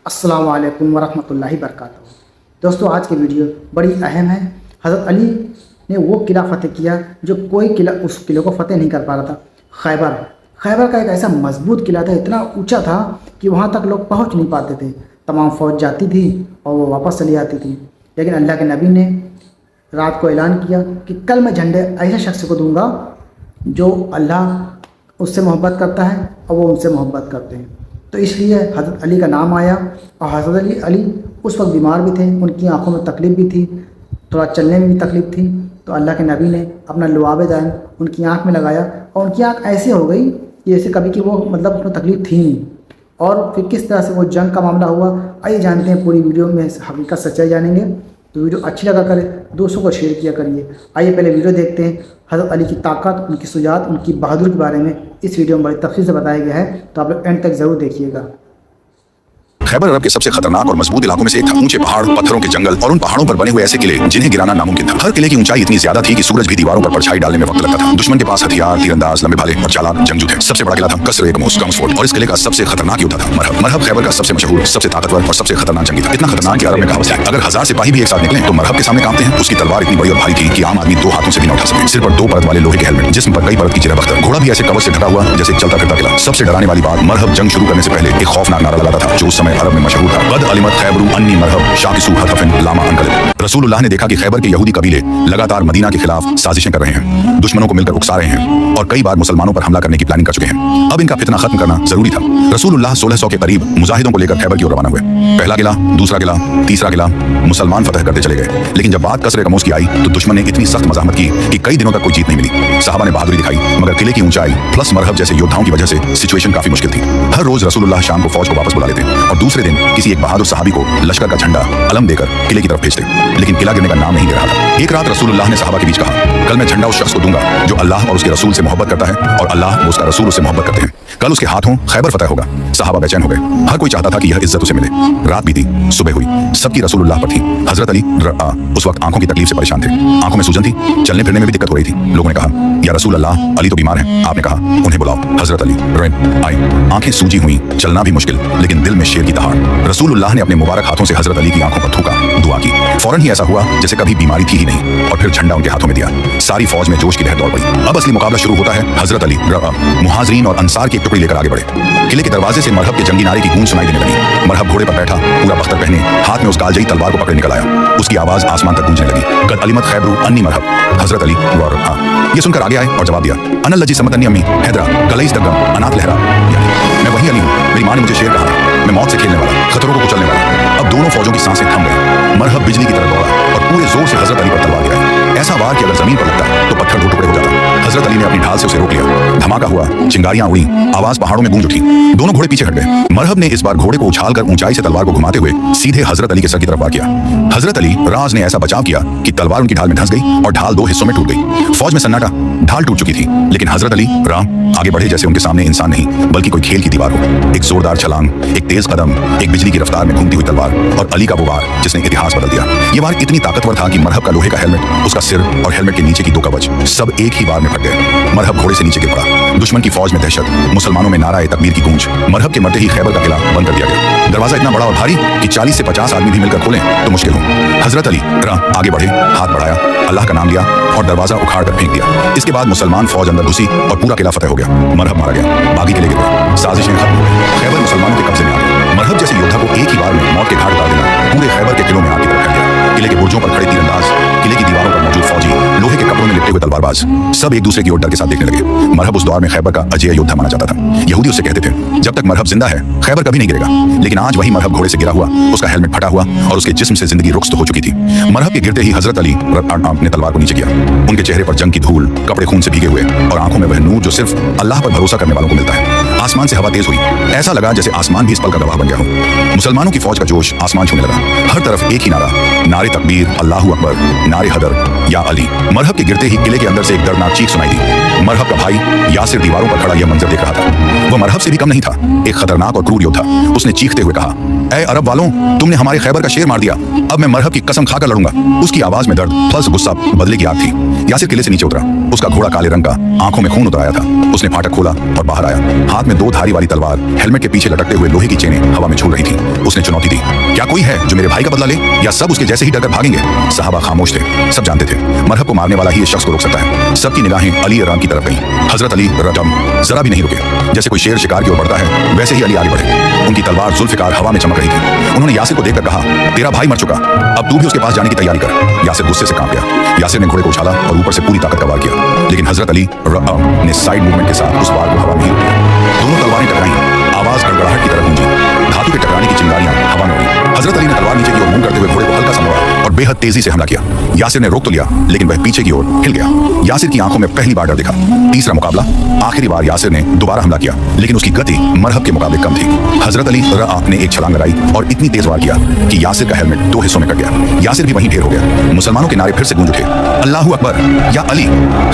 अस्सलाम वालेकुम वरहमतुल्लाहि वबरकातुहू। दोस्तों, आज की वीडियो बड़ी अहम है। हज़रत अली ने वो किला फतेह किया जो कोई किला उस किले को फतेह नहीं कर पा रहा था। खैबर का एक ऐसा मजबूत किला था, इतना ऊंचा था कि वहाँ तक लोग पहुँच नहीं पाते थे। तमाम फ़ौज जाती थी और वो वापस चली आती थी। लेकिन अल्लाह के नबी ने रात को ऐलान किया कि कल मैं झंडे ऐसे शख्स को दूंगा जो अल्लाह उससे मोहब्बत करता है और वो उनसे मोहब्बत करते हैं। तो इसलिए हज़रत अली का नाम आया। और हज़रत अली उस वक्त बीमार भी थे, उनकी आंखों में तकलीफ़ भी थी, थोड़ा चलने में भी तकलीफ़ थी। तो अल्लाह के नबी ने अपना लुआब दायम उनकी आंख में लगाया और उनकी आंख ऐसी हो गई कि जैसे कभी कि वो मतलब उसमें तकलीफ़ थी नहीं। और फिर किस तरह से वो जंग का मामला हुआ, आइए जानते हैं। पूरी वीडियो में हकीकत सच्चाई जानेंगे। तो वीडियो अच्छी लगा करे दोस्तों को शेयर किया करिए। आइए पहले वीडियो देखते हैं। हज़रत अली की ताकत, उनकी शुजाअत, उनकी बहादुरी के बारे में इस वीडियो में बड़ी तफसील से बताया गया है, तो आप लोग एंड तक ज़रूर देखिएगा। खैबर अरब के सबसे खतरनाक और मजबूत इलाकों में से एक था। ऊंचे पहाड़, पत्थरों के जंगल और उन पहाड़ों पर बने हुए ऐसे किले जिन्हें गिराना नामुमकिन था। हर किले की ऊंचाई इतनी ज्यादा थी कि सूरज भी दीवारों पर परछाई डालने में वक्त लगता था। दुश्मन के पास हथियार, तीरंदाज, लंबे भाले और चालाक जंगजू थे। सबसे बड़ा किला था कसर-ए-कमोस फोर्ट और इस किले का सबसे खतरनाक योद्धा था मरहब। मरहब खैबर का सबसे मशहूर, सबसे ताकतवर और सबसे खतरनाक जंगी था। इतना खतरनाक कि अरब में कहावत है, अगर 1000 सिपाही भी एक साथ निकले तो मरहब के सामने कांपते हैं। उसकी तलवार इतनी बड़ी और भारी थी कि आम आदमी 2 हाथों से भी न उठा सके। सिर पर 2 परत वाले लोहे के हेलमेट, जिस्म पर कई परत की चिरह बख्तर, घोड़ा भी ऐसे कवच से ढका हुआ जैसे चलता फिरता किला। सबसे डराने वाली बात, मरहब जंग शुरू करने से पहले एक खौफनाक नारा लगाता था जो उस समय अरब में मशहूर था, बद अलिमत खैबरू अन्नी मरहब शाकिसू हतफिन लामा अनकलिब। रसूलुल्लाह ने देखा कि खैबर के यहूदी कबीले लगातार मदीना के खिलाफ साजिशें कर रहे हैं, दुश्मनों को मिलकर उकसा रहे हैं और कई बार मुसलमानों पर हमला करने की प्लानिंग कर चुके हैं। अब इनका फितना खत्म करना जरूरी था। रसूलुल्लाह 1600 के करीब मुजाहिदों को लेकर खैबर की ओर रवाना हुए। पहला किला, दूसरा किला, तीसरा किला मुसलमान फतह करते चले गए। लेकिन जब बात कसर-ए-कमोस की आई तो दुश्मन ने इतनी सख्त मज़ाहमत की कि कई दिनों तक कोई जीत नहीं मिली। सहाबा ने बहादुरी दिखाई, मगर किले की ऊंचाई प्लस मरहब जैसे योद्धाओं की वजह से सिचुएशन काफी मुश्किल थी। हर रोज रसूलुल्लाह शाम को फौज को वापस बुला लेते और दूसरे दिन किसी एक बहादुर सहाबी को लश्कर का झंडा अलम देकर किले की तरफ भेजते, लेकिन किला गिरने का नाम नहीं ले रहा था। एक रात रसूलुल्लाह ने सहाबा के बीच कहा, कल मैं झंडा उस शख्स को दूंगा जो अल्लाह और उसके रसूल से मोहब्बत करता है और अल्लाह और उसका रसूल उससे मोहब्बत करते हैं। कल उसके हाथों खैबर फतह होगा। सहाबा बेचैन हो गए, हर कोई चाहता था कि यह इज्जत उसे मिले। रात बीती, सुबह हुई, सबकी रसूलुल्लाह पर थी। हजरत अली उस वक्त आंखों की तकलीफ से परेशान थे, आंखों में सूजन थी, चलने फिरने में भी दिक्कत हो रही थी। लोगों ने कहा, या रसूल अल्लाह, अली तो बीमार है। आपने कहा, उन्हें बुलाओ। हजरत अली आए, आंखें सूजी हुई, चलना भी मुश्किल, लेकिन दिल में शेर की दहाड़। रसूलुल्लाह ने अपने मुबारक हाथों से हजरत अली की आंखों पर थूका, दुआ की। फौरन ही ऐसा हुआ जैसे कभी बीमारी थी ही नहीं, और फिर झंडा उनके हाथों में दिया। सारी फौज में जोश की लहर दौड़ पड़ी। अब असली मुकाबला शुरू होता है। हजरत अली मुहाजिरीन और अंसार की एक टुकड़ी लेकर आगे बढ़े। किले के दरवाजे से मरहब के जंगी नारे की गूंज सुनाई देने लगी। मरहब घोड़े पर बैठा, पूरा बख्तर पहने, हाथ में उस कालजयी तलवार को पकड़े निकल आया। उसकी आवाज आसमान तक गूंजने लगी, कद अलिमत खैबरू अन्नी मरहब। हजरत अली ये सुनकर आगे आए और जवाब दिया, अनल लजी समत अन्नी अम्मी हैदरा कलईस दग्गम अनाथ लहरा, यानी मैं वही अली हूँ, मेरी माँ ने मुझे शेर कहा है, मैं मौत से खेलने वाला, खतरों को कुचलने वाला। अब दोनों फौजों की सांसें थम गई। मरहब बिजली की तरह दौड़ा और पूरे जोर से हजरत अली पर तलवार गिराई। ऐसा वार कि अगर जमीन पर लगता तो पत्थर 2 टुकड़े हो जाता। हजरत अली ने अपनी ढाल से उसे रोक लिया। धमाका हुआ, चिंगारियां उड़ी, आवाज पहाड़ों में गूंज उठी। दोनों घोड़े पीछे हट गए। मरहब ने इस बार घोड़े को उछालकर ऊंचाई से तलवार को घुमाते हुए सीधे हजरत अली के सर की तरफ वार किया। हजरत अली राज ने ऐसा बचाव किया कि तलवार उनकी ढाल में धंस गई और ढाल 2 हिस्सों में टूट गई। फौज में सन्नाटा, ढाल टूट चुकी थी, लेकिन हजरत अली आगे बढ़े जैसे उनके सामने इंसान नहीं बल्कि कोई खेल की दीवार हो। एक जोरदार छलांग, एक तेज कदम, एक बिजली की रफ्तार में घूमती हुई तलवार और अली का वो वार जिसने इतिहास बदल दिया। ये वार इतनी ताकतवर था कि मरहब का लोहे का हेलमेट, उसका सिर और हेलमेट के नीचे की 2 कवच सब एक ही वार में फट गए। मरहब घोड़े से नीचे गिर पड़ा। दुश्मन की फौज में दहशत, मुसलमानों में नारा तकबीर की गूंज। मरहब के मरते ही खैबर का किला बंद कर दिया गया। दरवाजा इतना बड़ा और भारी कि 40 से 50 आदमी भी मिलकर खोलें तो मुश्किल हो। हजरत अली आगे बढ़े, हाथ बढ़ाया, अल्लाह का नाम लिया और दरवाजा उखाड़ कर फेंक दिया। इसके बाद मुसलमान फौज अंदर घुसी और पूरा किला फतेह हो गया। मरहब मारा गया, बागी किले गिर गए, साजिशें खत्म हो गई, खैबर मुसलमानों के कब्जे में आ गई। मरहब जैसे योद्धा को एक ही बार में मौत के घाट उतार देना पूरे खैबर के किलों में आग की तरह फैल गया। किले के बुर्जों पर खड़े तीरंदाज, किले की दीवारों पर मौजूद फौजी, लोहे के कपड़ों में लिपटे हुए तलवारबाज, सब एक दूसरे की ओर डर के साथ देखने लगे। मरहब उस दौर में खैबर का अजय योद्धा माना जाता था। यहूदी उससे कहते थे, जब तक मरहब जिंदा है खैबर कभी नहीं गिरेगा। लेकिन आज वही मरहब घोड़े से गिरा हुआ, उसका हेलमेट फटा हुआ और उसके जिस्म से जिंदगी रुख्सत हो चुकी थी। मरहब के गिरते ही हजरत अली ने तलवार को नीचे किया। उनके चेहरे पर जंग की धूल, कपड़े खून से भीगे हुए और आंखों में वह नूर जो सिर्फ अल्लाह पर भरोसा करने वालों को मिलता है। आसमान से हवा तेज हुई, ऐसा लगा जैसे आसमान भी इस पल का गवाह बन गया हो। मुसलमानों की फौज का जोश आसमान छूने लगा। हर तरफ एक ही नारा, नारे तकबीर, अल्लाहू अकबर, नारे हदर, या अली। मरहब के गिरते ही किले के अंदर से एक दर्दनाक चीख सुनाई दी। मरहब का भाई यासिर दीवारों पर खड़ा यह मंजर देख रहा था। वह मरहब से भी कम नहीं था, एक खतरनाक और क्रूर योद्धा। उसने चीखते हुए कहा, ऐ अरब वालों, तुमने हमारे खैबर का शेर मार दिया। अब मैं मरहब की कसम खाकर लड़ूंगा। उसकी आवाज में दर्द, फल्स, गुस्सा, बदले की आग थी। यासिर किले से नीचे उतरा। उसका घोड़ा काले रंग का, आंखों में खून उतर आया था। उसने फाटक खोला और बाहर आया। हाथ में 2 धारी वाली तलवार, हेलमेट के पीछे लटकते हुए लोहे की चेनें हवा में झूल रही थी। उसने चुनौती दी, क्या कोई है जो मेरे भाई का बदला ले, या सब उसके जैसे ही डरकर भागेंगे? सहाबा खामोश थे। सब जानते थे मरहब को मारने वाला ही इस शख्स को रोक सकता है। सबकी निगाहें अली राम की तरफ गईं। हजरत अली रजम जरा भी नहीं रुके। जैसे कोई शेर शिकार की ओर बढ़ता है, वैसे ही अली आगे बढ़े। उनकी तलवार जुल्फिकार हवा में चमक रही थी। उन्होंने यासिर को देखकर कहा, तेरा भाई मर चुका, अब तू भी उसके पास जाने की तैयारी कर। यासिर गुस्से से कांप गया। यासिर ने घोड़े को उछाला और ऊपर से पूरी ताकत का वार किया, लेकिन हजरत अली ने साइड मूवमेंट के साथ उस वार को हवा में ही रोका। दोनों तलवारें टकराईं। आवाज गड़गड़ाहट की तरह गूंजी। धातु के टकराने की चिंगारियां हवा में उड़ी। हजरत अली ने तलवार नीचे की ओर मुंह करते हुए घोड़े को हल्का सा मोड़ा और बेहद तेजी से हमला किया। यासिर ने रोक तो लिया, लेकिन वह पीछे की ओर हिल गया। यासिर की आंखों में पहली बार डर दिखा। तीसरा मुकाबला, आखिरी बार यासिर ने दोबारा हमला किया, लेकिन उसकी गति मरहब के मुकाबले कम थी। हजरत अली ने एक छलांग लगाई और इतनी तेज वार किया कि यासिर का हेलमेट 2 हिस्सों में कट गया। यासिर भी वहीं ढेर हो गया। मुसलमानों के नारे फिर से गूंज उठे, अल्लाहू अकबर या अली।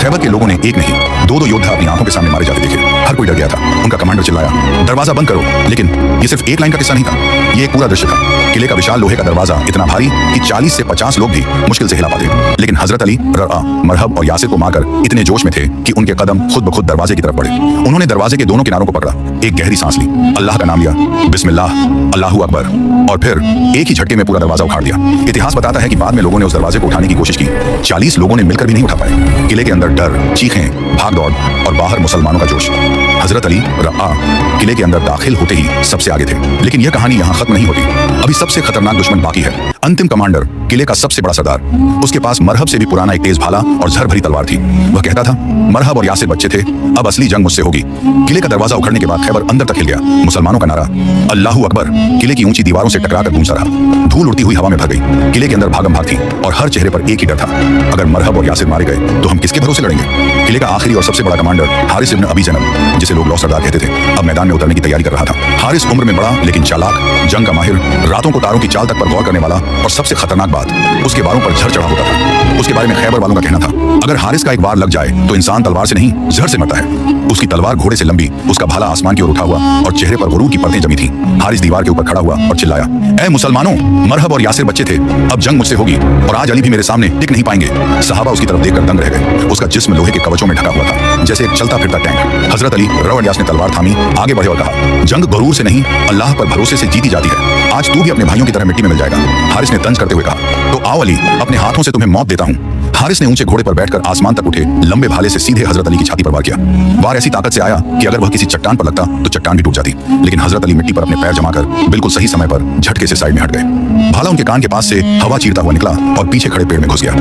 खैबर के लोगों ने एक नहीं 2-2 योद्धा अपनी आंखों के सामने मारे जाते देखे। हर कोई डर गया था। उनका कमांडर चिल्लाया, दरवाजा बंद करो। लेकिन ये सिर्फ एक लाइन का किस्सा नहीं था, ये एक पूरा दृश्य था। किले का विशाल लोहे का दरवाजा इतना भारी कि 40 से 50 लोग भी मुश्किल से हिला पाते। लेकिन हजरत अली मरहब और यासिर को मारकर इतने जोश में थे कि उनके कदम खुद ब खुद दरवाजे की तरफ बढ़े। उन्होंने दरवाजे के दोनों किनारों को पकड़ा, एक गहरी सांस ली, अल्लाह का नाम लिया, बिस्मिल्लाह, अल्लाहू अकबर, और फिर एक ही झटके में पूरा दरवाजा उखाड़ दिया। इतिहास बताता है कि बाद में लोगों ने उस दरवाजे को उठाने की कोशिश की। 40 लोगों ने मिलकर भी नहीं उठा पाए। किले के अंदर डर, चीखें, भाग दौड़ और बाहर मुसलमानों का जोश। हजरत अली किले के अंदर दाखिल होते ही सबसे आगे थे। लेकिन यह कहानी यहाँ खत्म नहीं होती। अभी सबसे खतरनाक दुश्मन बाकी है। अंतिम कमांडर, किले का सबसे बड़ा सरदार। उसके पास मरहब से भी पुराना एक तेज भाला और झर भरी तलवार थी। वह कहता था, मरहब और यासिर बच्चे थे, अब असली जंग मुझसे होगी। किले का दरवाजा उखड़ने के बाद खैबर अंदर तक हिल गया। मुसलमानों का नारा, अल्लाहू अकबर, किले की ऊंची दीवारों से टकराकर गूंजता रहा। धूल उड़ती हुई हवा में भर गई। किले के अंदर भागम भाग थी और हर चेहरे पर एक ही डर था, अगर मरहब और यासिर मारे गए तो हम किसके भरोसे लड़ेंगे? किले का आखिरी और सबसे बड़ा कमांडर हारिस इब्न अबी ज़ैनब, जिसे लोग लौ सरदार कहते थे, अब मैदान में उतरने की तैयारी कर रहा था। हारिस उम्र में बड़ा लेकिन चालाक, जंग का माहिर, रातों को तारों की चाल तक पर गौर करने वाला, और सबसे खतरनाक बात, उसके बालों पर झर चढ़ा होता था। उसके बारे में खैबर वालों का कहना था, अगर हारिस का एक वार लग जाए तो इंसान तलवार से नहीं जहर से मरता है। उसकी तलवार घोड़े से लंबी, उसका भाला आसमान की ओर उठा हुआ और चेहरे पर गुरूर की परतें जमी थी। हारिस दीवार के ऊपर खड़ा हुआ और चिल्लाया, ऐ मुसलमानों, मरहब और यासिर बच्चे थे, अब जंग मुझसे होगी और आज अली भी मेरे सामने टिक नहीं पाएंगे। सहाबा उसकी तरफ देखकर दंग रह गए। उसका जिस्म लोहे के कवचों में ढका हुआ था, जैसे एक चलता फिरता टैंक। हजरत अली रवंडियास ने तलवार थामी, आगे बढ़े और कहा, जंग गुरूर से नहीं, अल्लाह पर भरोसे से जीती जाती है। आज तू भी अपने भाइयों की तरह मिट्टी में मिल जाएगा। हारिस ने तंज करते हुए कहा, तो आओ अली, अपने हाथों से तुम्हें मौत देता हूँ। हारिस ने ऊंचे घोड़े पर बैठकर आसमान तक उठे लंबे भाले से सीधे हजरत अली की छाती पर वार किया। वार ऐसी ताकत से आया कि अगर वह किसी चट्टान पर लगता तो चट्टान भी टूट जाती। लेकिन हजरत अली मिट्टी पर अपने पैर जमाकर बिल्कुल सही समय पर झटके से साइड में हट गए। भाला उनके कान के पास से हवा चीरता हुआ निकला और पीछे खड़े पेड़ में घुस गया।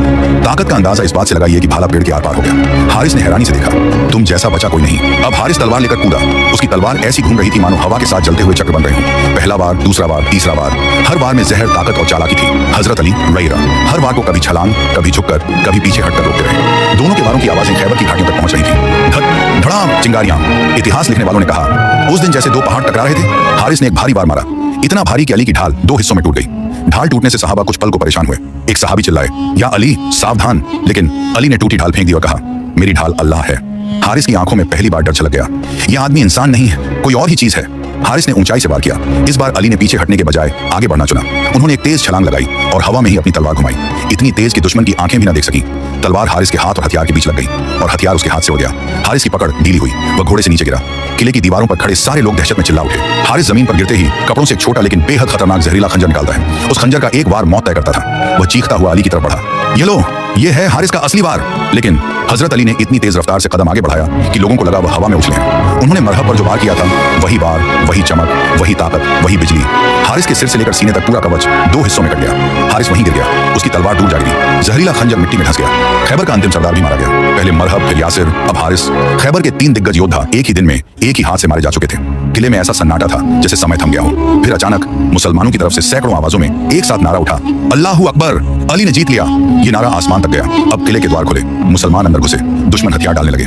ताकत का अंदाजा इस बात से लगाइए कि भाला पेड़ के आर पार हो गया। हारिस ने हैरानी से देखा, तुम जैसा बचा कोई नहीं। अब हारिस तलवार लेकर कूदा। उसकी तलवार ऐसी घूम रही थी मानो हवा के साथ जलते हुए चक्र बन रहे हों। पहला बार, दूसरा बार, तीसरा बार, हर बार में जहर, ताकत और चालाकी थी। हजरत अली रईरा हर बार को कभी छलांग, कभी झुककर, कभी पीछे हटकर रोकते रहे। दोनों के वारों की आवाजें खैबर की घाटियों तक पहुंच रही थी। धड़ धड़ाम चिंगारियां। इतिहास लिखने वालों ने कहा, उस दिन जैसे 2 पहाड़ टकरा रहे थे, हारिस ने एक भारी वार मारा, इतना भारी कि अली की ढाल 2 हिस्सों में टूट गई। ढाल टूटने से सहाबा कुछ पल को परेशान हुए। एक सहाबी चिल्लाए, या अली सावधान, लेकिन अली ने टूटी ढाल फेंक दी और कहा, मेरी ढाल अल्लाह है। हारिस की आंखों में पहली बार डर छलक गया। यह आदमी इंसान नहीं है, कोई और ही चीज है। हारिस ने ऊंचाई से वार किया। इस बार अली ने पीछे हटने के बजाय आगे बढ़ना चुना। उन्होंने एक तेज छलांग लगाई और हवा में ही अपनी तलवार घुमाई, इतनी तेज कि दुश्मन की आंखें भी न देख सकी। तलवार हारिस के हाथ और हथियार के बीच लग गई और हथियार उसके हाथ से उड़ गया। हारिस की पकड़ ढीली हुई, वह घोड़े से नीचे गिरा। किले की दीवारों पर खड़े सारे लोग दहशत में चिल्ला उठे। हारिस जमीन पर गिरते ही कपड़ों से एक छोटा लेकिन बेहद खतरनाक जहरीला खंजर निकालता है। उस खंजर का एक वार मौत तय करता था। वह चीखता हुआ अली की तरफ बढ़ा, ये लो, ये है हारिस का असली वार। लेकिन हजरत अली ने इतनी तेज रफ्तार से कदम आगे बढ़ाया कि लोगों को लगा वह हवा में उछले। उन्होंने मरहब पर जो वार किया था, वही वार, वही चमक, वही ताकत, वही बिजली। हारिस के सिर से लेकर सीने तक पूरा कवच 2 हिस्सों में कट गया। हारिस वहीं गिर गया, उसकी तलवार टूट जा गिरी। जहरीला खंजर मिट्टी में धंस गया। खैबर का अंतिम सरदार भी मारा गया। पहले मरहब, फिर यासिर, अब हारिस। खैबर के 3 दिग्गज योद्धा एक ही दिन में एक ही हाथ से मारे जा चुके थे। किले में ऐसा सन्नाटा था जैसे समय थम गया हो। फिर अचानक मुसलमानों की तरफ से सैकड़ों आवाजों में एक साथ नारा उठा, अल्लाहू अकबर, अली ने जीत लिया। ये नारा आसमान तक गया। अब किले के द्वार खुले, मुसलमान अंदर घुसे, दुश्मन हथियार डालने लगे।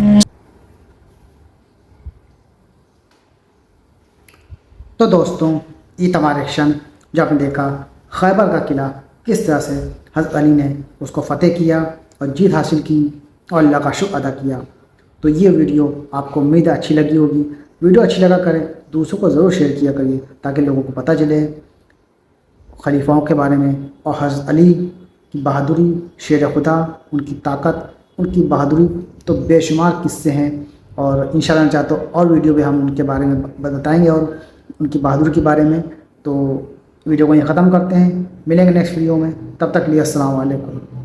तो दोस्तों, ये तमाम एक्शन जो आपने देखा, खैबर का किला किस तरह से हज़रत अली ने उसको फ़तेह किया और जीत हासिल की और अल्लाह का शुक्र अदा किया। तो ये वीडियो आपको उम्मीद है अच्छी लगी होगी। वीडियो अच्छी लगा करें, दूसरों को ज़रूर शेयर किया करिए ताकि लोगों को पता चले खलीफाओं के बारे में और हज़रत अली की बहादुरी, शेर खुदा, उनकी ताकत, उनकी बहादुरी तो बेशुमार किस्से हैं। और इंशाल्लाह चाहते तो और वीडियो भी हम उनके बारे में बताएंगे और उनकी बहादुरी के बारे में। तो वीडियो को यहीं ख़त्म करते हैं, मिलेंगे नेक्स्ट वीडियो में, तब तक लिए अस्सलाम वालेकुम।